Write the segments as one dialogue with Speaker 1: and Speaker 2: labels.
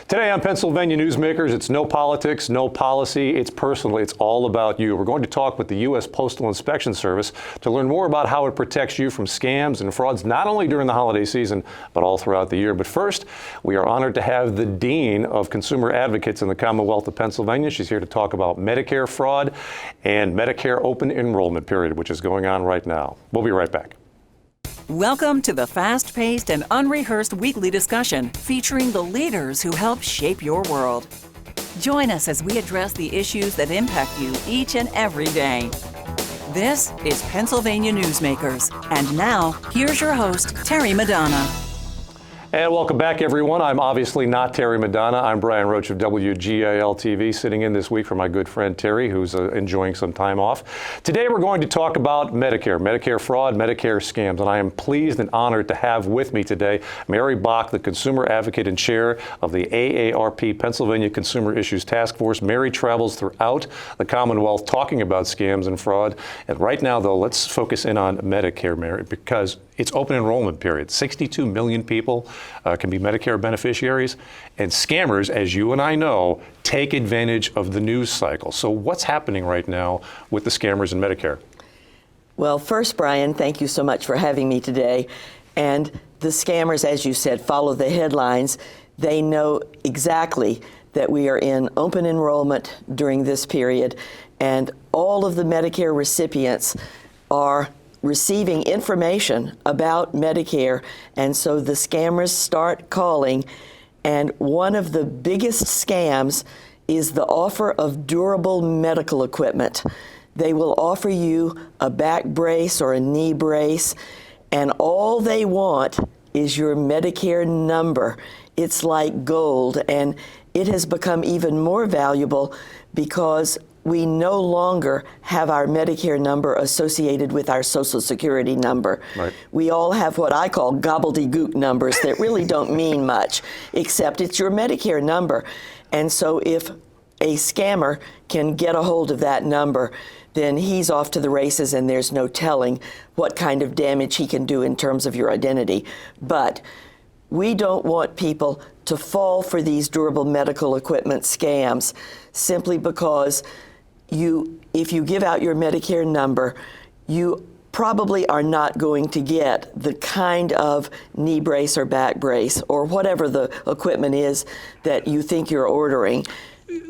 Speaker 1: Today on Pennsylvania Newsmakers, it's no politics, no policy, it's personal, it's all about you. We're going to talk with the U.S. Postal Inspection Service to learn more about how it protects you from scams and frauds, not only during the holiday season, but all throughout the year. But first, we are honored to have the Dean of Consumer Advocates in the Commonwealth of Pennsylvania. She's here to talk about Medicare fraud and Medicare open enrollment period, which is going on right now. We'll be right back.
Speaker 2: Welcome to the fast-paced and unrehearsed weekly discussion featuring the leaders who help shape your world. Join us as we address the issues that impact you each and every day. This is Pennsylvania Newsmakers. And now, here's your host, Terry Madonna.
Speaker 1: And welcome back, everyone. I'm obviously not Terry Madonna. I'm Brian Roche of WGAL TV, sitting in this week for my good friend Terry, who's enjoying some time off. Today we're going to talk about Medicare, Medicare fraud, Medicare scams, and I am pleased and honored to have with me today Mary Bach, the Consumer Advocate and Chair of the AARP Pennsylvania Consumer Issues Task Force. Mary travels throughout the Commonwealth talking about scams and fraud. And right now, though, let's focus in on Medicare, Mary, because it's open enrollment period. 62 million people can be Medicare beneficiaries, and scammers, as you and I know, take advantage of the news cycle. So what's happening right now with the scammers in Medicare?
Speaker 3: Well, first, Brian, thank you so much for having me today. And the scammers, as you said, follow the headlines. They know exactly that we are in open enrollment during this period, and all of the Medicare recipients are receiving information about Medicare, and so the scammers start calling. And one of the biggest scams is the offer of durable medical equipment. They will offer you a back brace or a knee brace, and all they want is your Medicare number. It's like gold, and it has become even more valuable because we no longer have our Medicare number associated with our Social Security number.
Speaker 1: Right.
Speaker 3: We all have what I call gobbledygook numbers that really don't mean much, except it's your Medicare number. And so if a scammer can get a hold of that number, then he's off to the races, and there's no telling what kind of damage he can do in terms of your identity. But we don't want people to fall for these durable medical equipment scams simply because if you give out your Medicare number, you probably are not going to get the kind of knee brace or back brace or whatever the equipment is that you think you're ordering.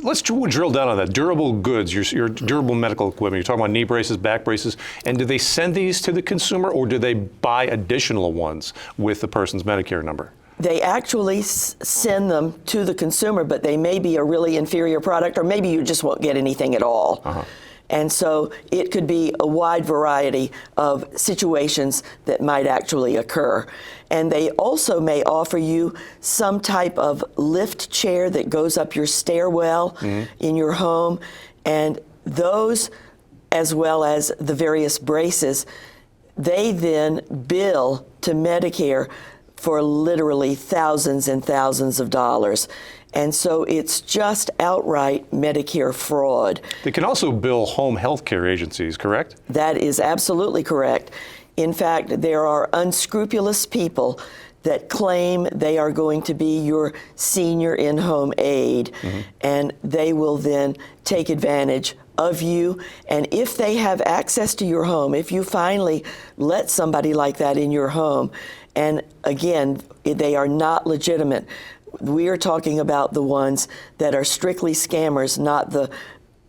Speaker 1: Let's drill down on that. Durable goods, your durable medical equipment. You're talking about knee braces, back braces, and do they send these to the consumer, or do they buy additional ones with the person's Medicare number?
Speaker 3: They actually send them to the consumer, but they may be a really inferior product, or maybe you just won't get anything at all. And so it could be a wide variety of situations that might actually occur. And they also may offer you some type of lift chair that goes up your stairwell in your home. And those, as well as the various braces, they then bill to Medicare for literally thousands and thousands of dollars. And so it's just outright Medicare fraud.
Speaker 1: They can also bill home health care agencies, correct?
Speaker 3: That is absolutely correct. In fact, there are unscrupulous people that claim they are going to be your senior in-home aide, and they will then take advantage of you. And if they have access to your home, if you finally let somebody like that in your home, and again, they are not legitimate. We are talking about the ones that are strictly scammers, not the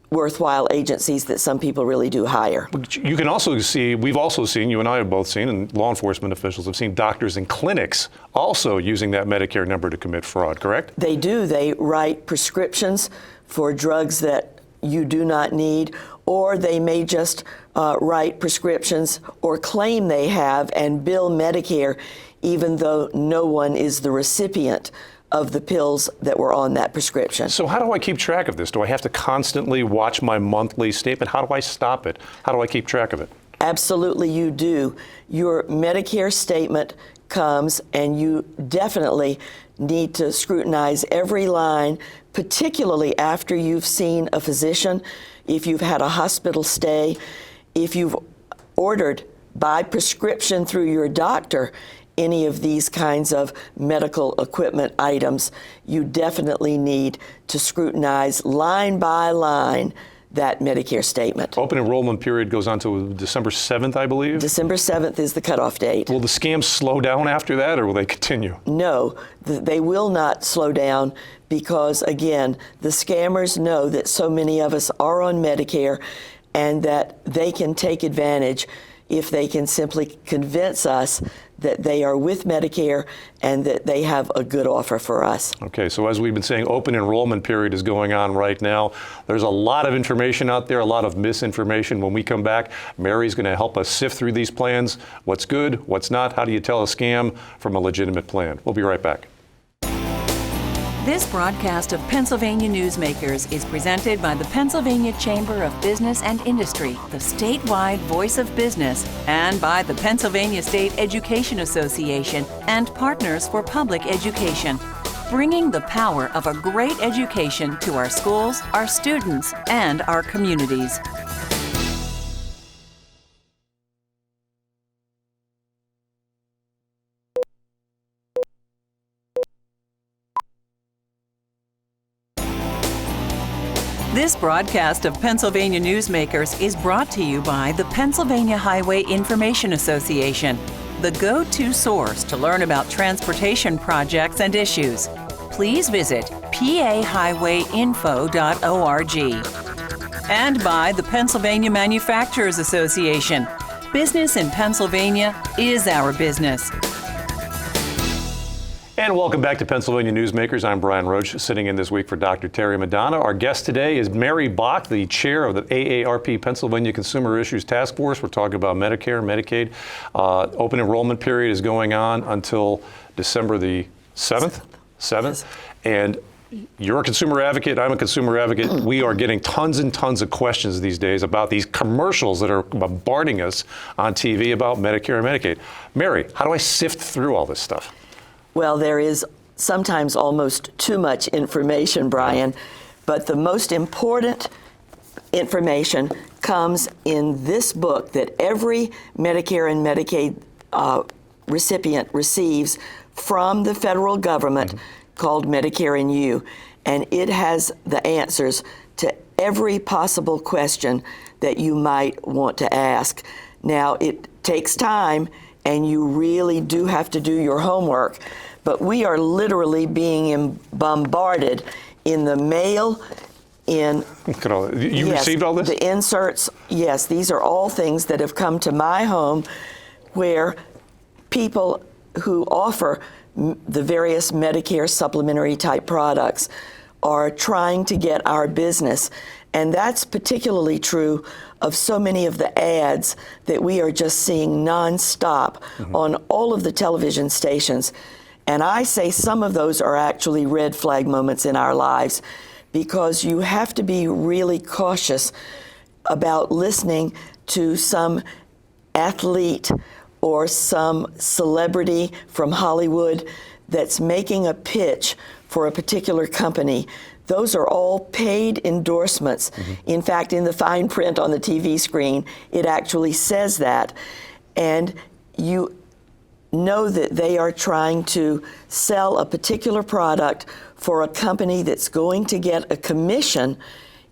Speaker 3: worthwhile agencies that some people really do hire.
Speaker 1: You can also see, we've also seen, you and I have both seen, and law enforcement officials have seen doctors and clinics also using that Medicare number to commit fraud, correct?
Speaker 3: They do. They write prescriptions for drugs that you do not need, or they may just write prescriptions or claim they have and bill Medicare even though no one is the recipient of the pills that were on that prescription.
Speaker 1: So how do I keep track of this? Do I have to constantly watch my monthly statement? How do I stop it? How do I keep track of it?
Speaker 3: Absolutely, you do. Your Medicare statement comes, and you definitely need to scrutinize every line, particularly after you've seen a physician, if you've had a hospital stay, if you've ordered by prescription through your doctor any of these kinds of medical equipment items, you definitely need to scrutinize line by line that Medicare statement.
Speaker 1: Open enrollment period goes on to December 7th, I believe?
Speaker 3: December 7th is the cutoff date.
Speaker 1: Will the scams slow down after that, or will they continue?
Speaker 3: No, they will not slow down because, again, the scammers know that so many of us are on Medicare and that they can take advantage if they can simply convince us that they are with Medicare and that they have a good offer for us.
Speaker 1: Okay, so as we've been saying, open enrollment period is going on right now. There's a lot of information out there, a lot of misinformation. When we come back, Mary's going to help us sift through these plans. What's good, what's not, how do you tell a scam from a legitimate plan? We'll be right back.
Speaker 2: This broadcast of Pennsylvania Newsmakers is presented by the Pennsylvania Chamber of Business and Industry, the statewide voice of business, and by the Pennsylvania State Education Association and Partners for Public Education, bringing the power of a great education to our schools, our students, and our communities. This broadcast of Pennsylvania Newsmakers is brought to you by the Pennsylvania Highway Information Association, the go-to source to learn about transportation projects and issues. Please visit pahighwayinfo.org. And by the Pennsylvania Manufacturers Association. Business in Pennsylvania is our business.
Speaker 1: And welcome back to Pennsylvania Newsmakers. I'm Brian Roche, sitting in this week for Dr. Terry Madonna. Our guest today is Mary Bach, the chair of the AARP Pennsylvania Consumer Issues Task Force. We're talking about Medicare, Medicaid. Open enrollment period is going on until December the 7th. And you're a consumer advocate, I'm a consumer advocate. We are getting tons and tons of questions these days about these commercials that are bombarding us on TV about Medicare and Medicaid. Mary, how do I sift through all this stuff?
Speaker 3: Well, there is sometimes almost too much information, Brian, but the most important information comes in this book that every Medicare and Medicaid recipient receives from the federal government called Medicare and You, and it has the answers to every possible question that you might want to ask. Now, it takes time, and you really do have to do your homework, but we are literally being bombarded in the mail, in...
Speaker 1: You received all this?
Speaker 3: The inserts, yes, these are all things that have come to my home where people who offer the various Medicare supplementary type products are trying to get our business. And that's particularly true of so many of the ads that we are just seeing nonstop on all of the television stations. And I say some of those are actually red flag moments in our lives, because you have to be really cautious about listening to some athlete or some celebrity from Hollywood that's making a pitch for a particular company. Those are all paid endorsements. In fact, in the fine print on the TV screen, it actually says that. And you know that they are trying to sell a particular product for a company that's going to get a commission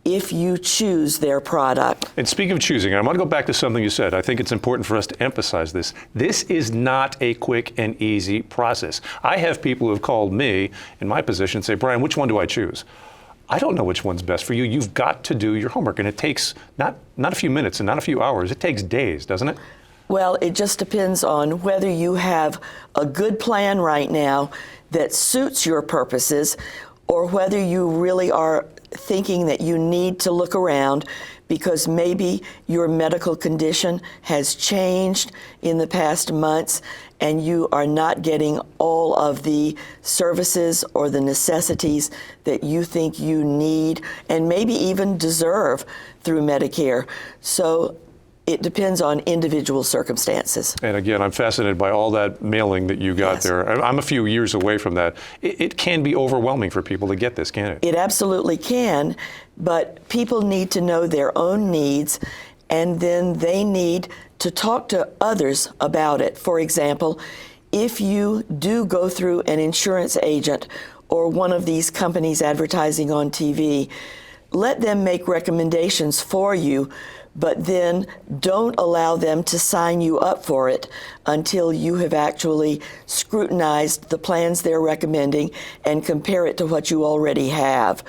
Speaker 3: if you choose their product.
Speaker 1: And speaking of choosing, I want to go back to something you said. I think it's important for us to emphasize this. This is not a quick and easy process. I have people who have called me in my position and say, Brian, which one do I choose? I don't know which one's best for you. You've got to do your homework, and it takes not a few minutes and not a few hours. It takes days, doesn't it?
Speaker 3: Well, it just depends on whether you have a good plan right now that suits your purposes, or whether you really are thinking that you need to look around because maybe your medical condition has changed in the past months and you are not getting all of the services or the necessities that you think you need and maybe even deserve through Medicare. So it depends on individual circumstances.
Speaker 1: And again, I'm fascinated by all that mailing that you got there. I'm a few years away from that. It can be overwhelming for people to get this, can't it?
Speaker 3: It absolutely can, but people need to know their own needs, and then they need to talk to others about it. For example, if you do go through an insurance agent or one of these companies advertising on TV, let them make recommendations for you, but then don't allow them to sign you up for it until you have actually scrutinized the plans they're recommending and compare it to what you already have.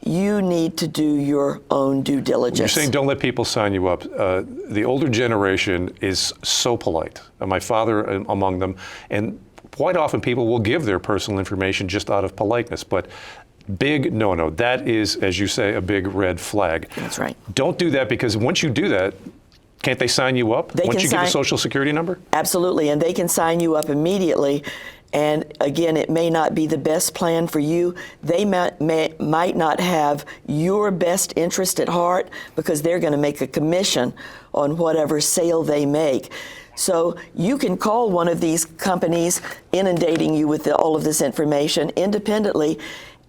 Speaker 3: You need to do your own due diligence.
Speaker 1: You're saying don't let people sign you up. The older generation is so polite, my father among them, and quite often people will give their personal information just out of politeness, but big no-no. That is, as you say, a big red flag.
Speaker 3: That's right.
Speaker 1: Don't do that, because once you do that, can't they sign you up? Once you give a social security number?
Speaker 3: Absolutely, and they can sign you up immediately. And again, it may not be the best plan for you. They might not have your best interest at heart, because they're going to make a commission on whatever sale they make. So you can call one of these companies inundating you with all of this information independently.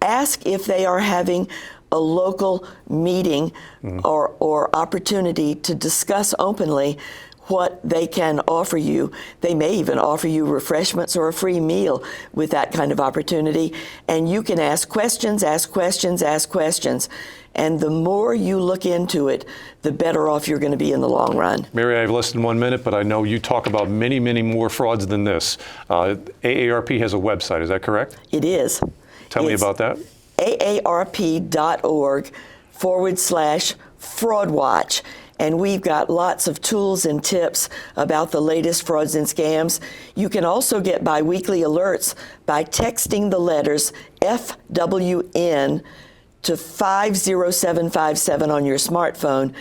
Speaker 3: Ask if they are having a local meeting or opportunity to discuss openly what they can offer you. They may even offer you refreshments or a free meal with that kind of opportunity. And you can ask questions, ask questions, ask questions. And the more you look into it, the better off you're going to be in the long run.
Speaker 1: Mary, I have less than 1 minute, but I know you talk about many, many more frauds than this. AARP has a website, is that correct?
Speaker 3: It is.
Speaker 1: Tell me about that.
Speaker 3: AARP.org/FraudWatch. And we've got lots of tools and tips about the latest frauds and scams. You can also get biweekly alerts by texting the letters FWN to 50757 on your smartphone,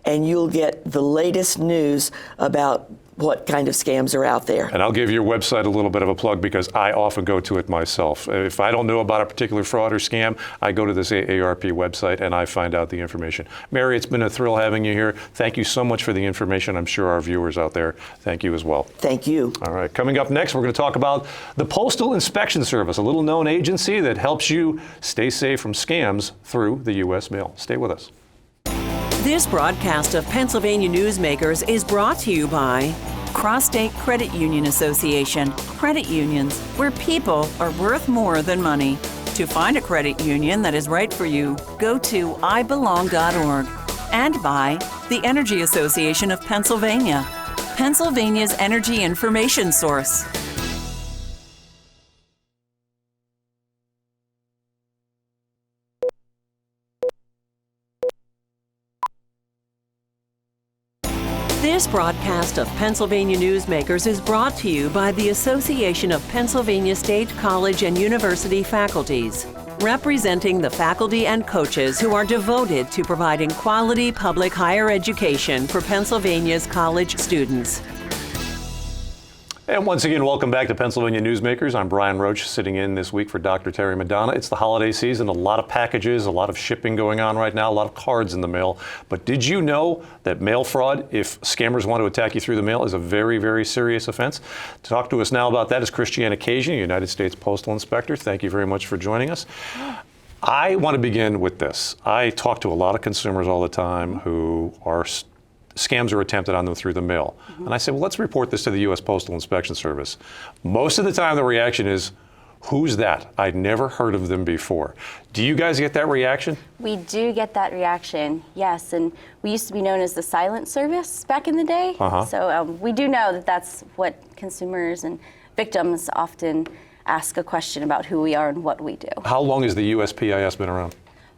Speaker 3: and you'll get the latest news about what kind of scams are out there.
Speaker 1: And I'll give your website a little bit of a plug, because I often go to it myself. If I don't know about a particular fraud or scam, I go to this AARP website and I find out the information. Mary, it's been a thrill having you here. Thank you so much for the information. I'm sure our viewers out there thank you as well.
Speaker 3: Thank you.
Speaker 1: All right, coming up next, we're going to talk about the Postal Inspection Service, a little known agency that helps you stay safe from scams through the U.S. mail. Stay with us.
Speaker 2: This broadcast of Pennsylvania Newsmakers is brought to you by Cross-State Credit Union Association. Credit unions, where people are worth more than money. To find a credit union that is right for you, go to ibelong.org. And by the Energy Association of Pennsylvania, Pennsylvania's energy information source. This broadcast of Pennsylvania Newsmakers is brought to you by the Association of Pennsylvania State College and University Faculties, representing the faculty and coaches who are devoted to providing quality public higher education for Pennsylvania's college students.
Speaker 1: And once again, welcome back to Pennsylvania Newsmakers. I'm Brian Roche, sitting in this week for Dr. Terry Madonna. It's the holiday season, a lot of packages, a lot of shipping going on right now, a lot of cards in the mail. But did you know that mail fraud, if scammers want to attack you through the mail, is a very, very serious offense? To talk to us now about that is Christiana Kasian, United States Postal Inspector. Thank you very much for joining us. I want to begin with this. I talk to a lot of consumers all the time who are scams are attempted on them through the mail. And I say, well, let's report this to the U.S. Postal Inspection Service. Most of the time, the reaction is, who's that? I'd never heard of them before. Do you guys get that reaction?
Speaker 4: We do get that reaction, yes. And we used to be known as the silent service back in the day. So we do know that that's what consumers and victims often ask a question about who we are and what we do.
Speaker 1: How long has the USPIS been around?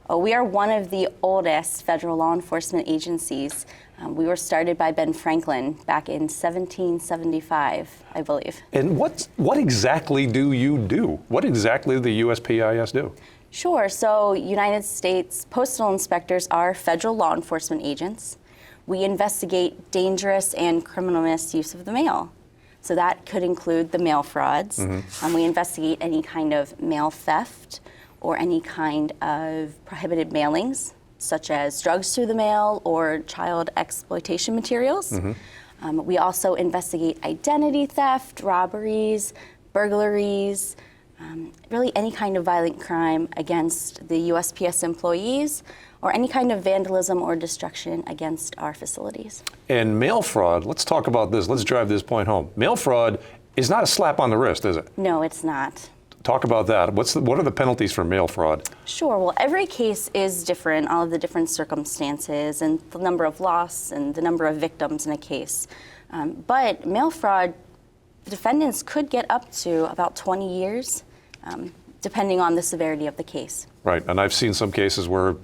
Speaker 4: Oh, we are one of the oldest federal law enforcement agencies. We were started by Ben Franklin back in 1775, I believe.
Speaker 1: And what exactly do you do? What exactly does the USPIS do?
Speaker 4: Sure. So United States Postal Inspectors are federal law enforcement agents. We investigate dangerous and criminal misuse of the mail. So that could include the mail frauds. We investigate any kind of mail theft or any kind of prohibited mailings, such as drugs through the mail or child exploitation materials. We also investigate identity theft, robberies, burglaries, really any kind of violent crime against the USPS employees, or any kind of vandalism or destruction against our facilities.
Speaker 1: And mail fraud, let's talk about this. Let's drive this point home. Mail fraud is not a slap on the wrist, is it?
Speaker 4: No, it's not.
Speaker 1: Talk about that. What are the penalties for mail fraud?
Speaker 4: Sure. Well, every case is different, all of the different circumstances and the number of loss and the number of victims in a case. But mail fraud, the defendants could get up to about 20 years, depending on the severity of the case.
Speaker 1: Right, and I've seen some cases where,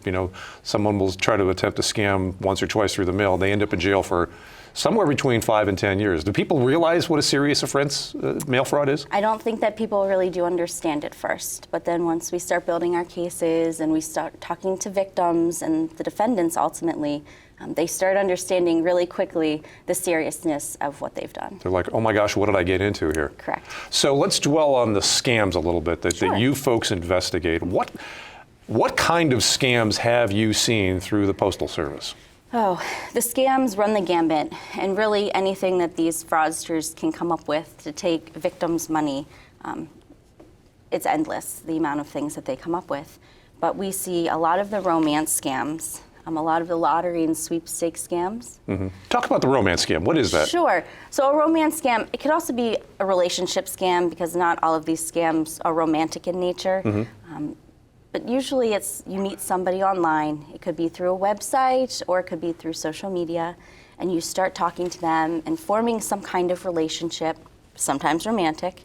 Speaker 1: someone will try to attempt to scam once or twice through the mail. They end up in jail for somewhere between 5 and 10 years. Do people realize what a serious offense mail fraud is?
Speaker 4: I don't think that people really do understand it first, but then once we start building our cases and we start talking to victims and the defendants ultimately, they start understanding really quickly the seriousness of what they've done.
Speaker 1: They're like, oh my gosh, what did I get into here?
Speaker 4: Correct.
Speaker 1: So let's dwell on the scams a little bit
Speaker 4: Sure.
Speaker 1: that you folks investigate. What kind of scams have you seen through the Postal Service?
Speaker 4: Oh, the scams run the gambit, and really anything that these fraudsters can come up with to take victims' money, it's endless, the amount of things that they come up with. But we see a lot of the romance scams, a lot of the lottery and sweepstakes scams.
Speaker 1: Mm-hmm. Talk about the romance scam. What is that?
Speaker 4: Sure. So a romance scam, it could also be a relationship scam because not all of these scams are romantic in nature.
Speaker 1: Mm-hmm.
Speaker 4: But usually it's you meet somebody online. It could be through a website or it could be through social media, and you start talking to them and forming some kind of relationship, sometimes romantic.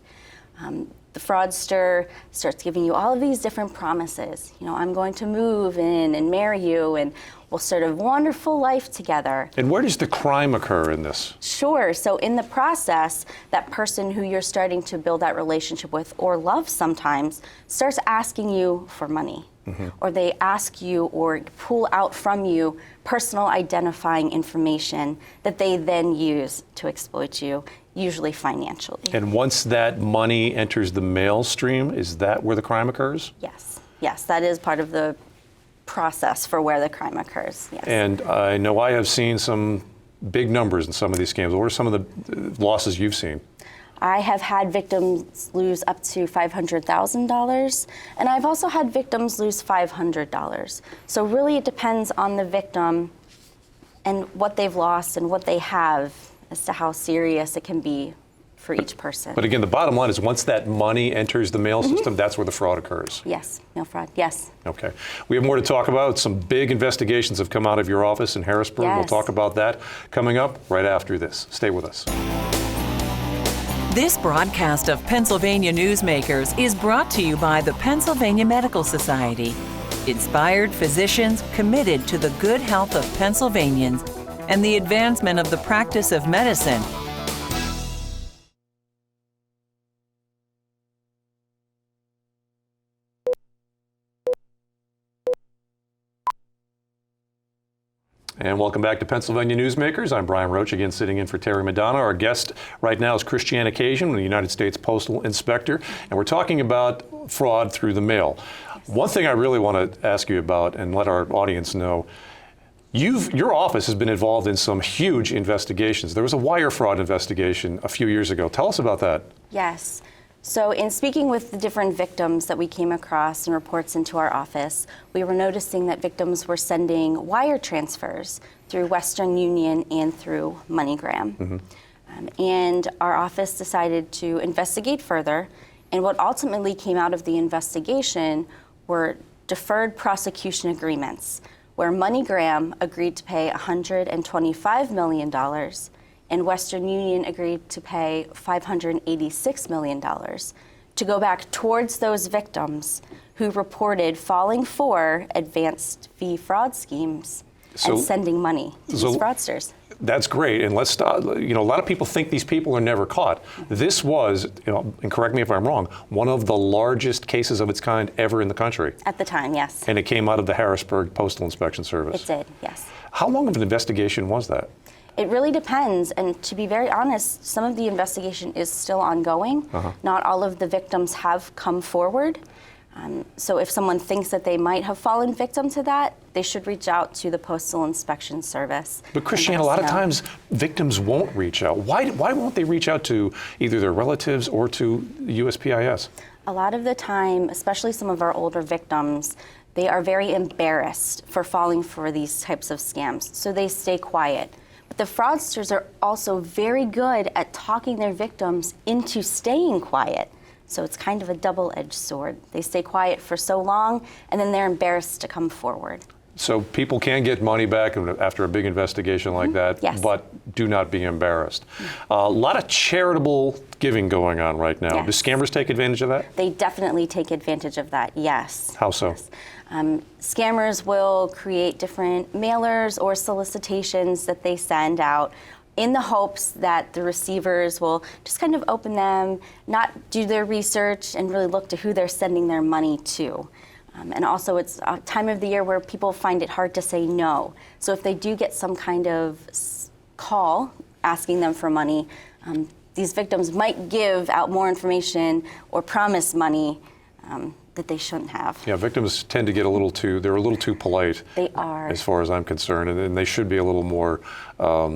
Speaker 4: The fraudster starts giving you all of these different promises. I'm going to move in and marry you, and we'll start a wonderful life together.
Speaker 1: And where does the crime occur in this?
Speaker 4: Sure. So in the process, that person who you're starting to build that relationship with or love sometimes starts asking you for money. Mm-hmm. Or they ask you or pull out from you personal identifying information that they then use to exploit you, usually financially.
Speaker 1: And once that money enters the mail stream, is that where the crime occurs?
Speaker 4: Yes. Yes, that is part of the process for where the crime occurs. Yes.
Speaker 1: And I know I have seen some big numbers in some of these scams. What are some of the losses you've seen?
Speaker 4: I have had victims lose up to $500,000, and I've also had victims lose $500. So really it depends on the victim and what they've lost and what they have as to how serious it can be for each person.
Speaker 1: But again, the bottom line is once that money enters the mail system, that's where the fraud occurs.
Speaker 4: Yes, mail fraud, yes.
Speaker 1: Okay. We have more to talk about. Some big investigations have come out of your office in Harrisburg.
Speaker 4: Yes.
Speaker 1: We'll talk about that coming up right after this. Stay with us.
Speaker 2: This broadcast of Pennsylvania Newsmakers is brought to you by the Pennsylvania Medical Society. Inspired physicians committed to the good health of Pennsylvanians and the advancement of the practice of medicine.
Speaker 1: And welcome back to Pennsylvania Newsmakers. I'm Brian Roche, again sitting in for Terry Madonna. Our guest right now is Christiana Kasian, the United States Postal Inspector, and we're talking about fraud through the mail. One thing I really want to ask you about and let our audience know, your office has been involved in some huge investigations. There was a wire fraud investigation a few years ago. Tell us about that.
Speaker 4: Yes. So in speaking with the different victims that we came across and reports into our office, we were noticing that victims were sending wire transfers through Western Union and through MoneyGram. Mm-hmm. And our office decided to investigate further. And what ultimately came out of the investigation were deferred prosecution agreements, where MoneyGram agreed to pay $125 million and Western Union agreed to pay $586 million to go back towards those victims who reported falling for advanced fee fraud schemes and sending money to these fraudsters.
Speaker 1: That's great, and let's start. A lot of people think these people are never caught. This was, and correct me if I'm wrong, one of the largest cases of its kind ever in the country.
Speaker 4: At the time, yes.
Speaker 1: And it came out of the Harrisburg Postal Inspection Service.
Speaker 4: It did, yes.
Speaker 1: How long of an investigation was that?
Speaker 4: It really depends, and to be very honest, some of the investigation is still ongoing. Uh-huh. Not all of the victims have come forward. So if someone thinks that they might have fallen victim to that, they should reach out to the Postal Inspection Service.
Speaker 1: But Christiane, a lot of times victims won't reach out. Why won't they reach out to either their relatives or to USPIS?
Speaker 4: A lot of the time, especially some of our older victims, they are very embarrassed for falling for these types of scams, so they stay quiet. But the fraudsters are also very good at talking their victims into staying quiet. So it's kind of a double-edged sword. They stay quiet for so long, and then they're embarrassed to come forward.
Speaker 1: So people can get money back after a big investigation like that,
Speaker 4: Yes.
Speaker 1: but do not be embarrassed. A lot of charitable giving going on right now.
Speaker 4: Yes.
Speaker 1: Do scammers take advantage of that?
Speaker 4: They definitely take advantage of that, yes.
Speaker 1: How so?
Speaker 4: Yes. Scammers will create different mailers or solicitations that they send out in the hopes that the receivers will just kind of open them, not do their research, and really look to who they're sending their money to. And also, it's a time of the year where people find it hard to say no. So if they do get some kind of call asking them for money, these victims might give out more information or promise money that they shouldn't have.
Speaker 1: Yeah, victims tend to get they're a little too polite.
Speaker 4: They are.
Speaker 1: As far as I'm concerned, and they should be a little more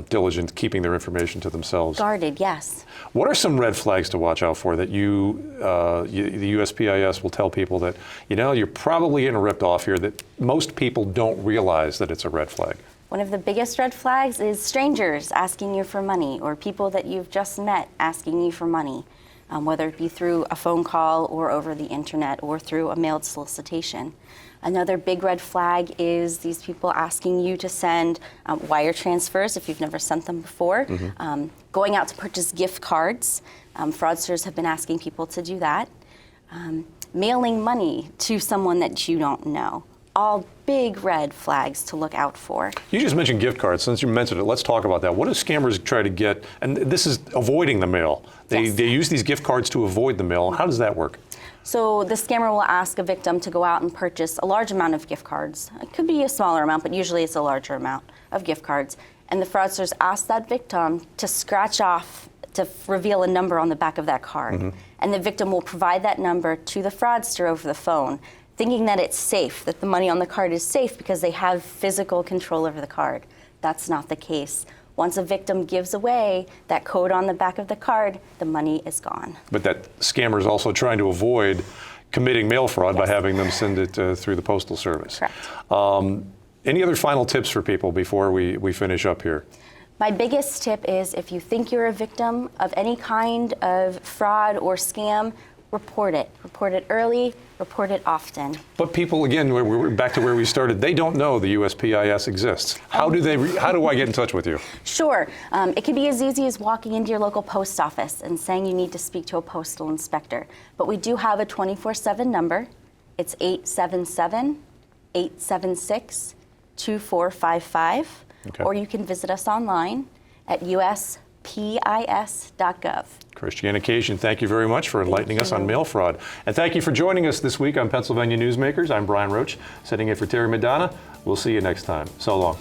Speaker 1: diligent keeping their information to themselves.
Speaker 4: Guarded, yes.
Speaker 1: What are some red flags to watch out for that the USPIS will tell people that, you're probably getting ripped off here, that most people don't realize that it's a red flag?
Speaker 4: One of the biggest red flags is strangers asking you for money, or people that you've just met asking you for money, whether it be through a phone call or over the internet or through a mailed solicitation. Another big red flag is these people asking you to send wire transfers if you've never sent them before, going out to purchase gift cards. Fraudsters have been asking people to do that. Mailing money to someone that you don't know. All big red flags to look out for.
Speaker 1: You just mentioned gift cards. Since you mentioned it, let's talk about that. What do scammers try to get? And this is avoiding the mail. They use these gift cards to avoid the mail. How does that work?
Speaker 4: So the scammer will ask a victim to go out and purchase a large amount of gift cards. It could be a smaller amount, but usually it's a larger amount of gift cards. And the fraudsters ask that victim to scratch off, to reveal a number on the back of that card. And the victim will provide that number to the fraudster over the phone, thinking that it's safe, that the money on the card is safe because they have physical control over the card. That's not the case. Once a victim gives away that code on the back of the card, the money is gone.
Speaker 1: But that scammer is also trying to avoid committing mail fraud by having them send it through the Postal Service.
Speaker 4: Correct.
Speaker 1: Any other final tips for people before we finish up here?
Speaker 4: My biggest tip is if you think you're a victim of any kind of fraud or scam, report it. Report it early, report it often.
Speaker 1: But people, again, we're back to where we started. They don't know the USPIS exists. How do I get in touch with you?
Speaker 4: Sure. It can be as easy as walking into your local post office and saying you need to speak to a postal inspector. But we do have a 24/7 number. It's 877-876-2455.
Speaker 1: Okay.
Speaker 4: Or you can visit us online at uspis.gov.
Speaker 1: Christiana Kasian, thank you very much for enlightening us on mail fraud. And thank you for joining us this week on Pennsylvania Newsmakers. I'm Brian Roche, sitting in for Terry Madonna. We'll see you next time. So long.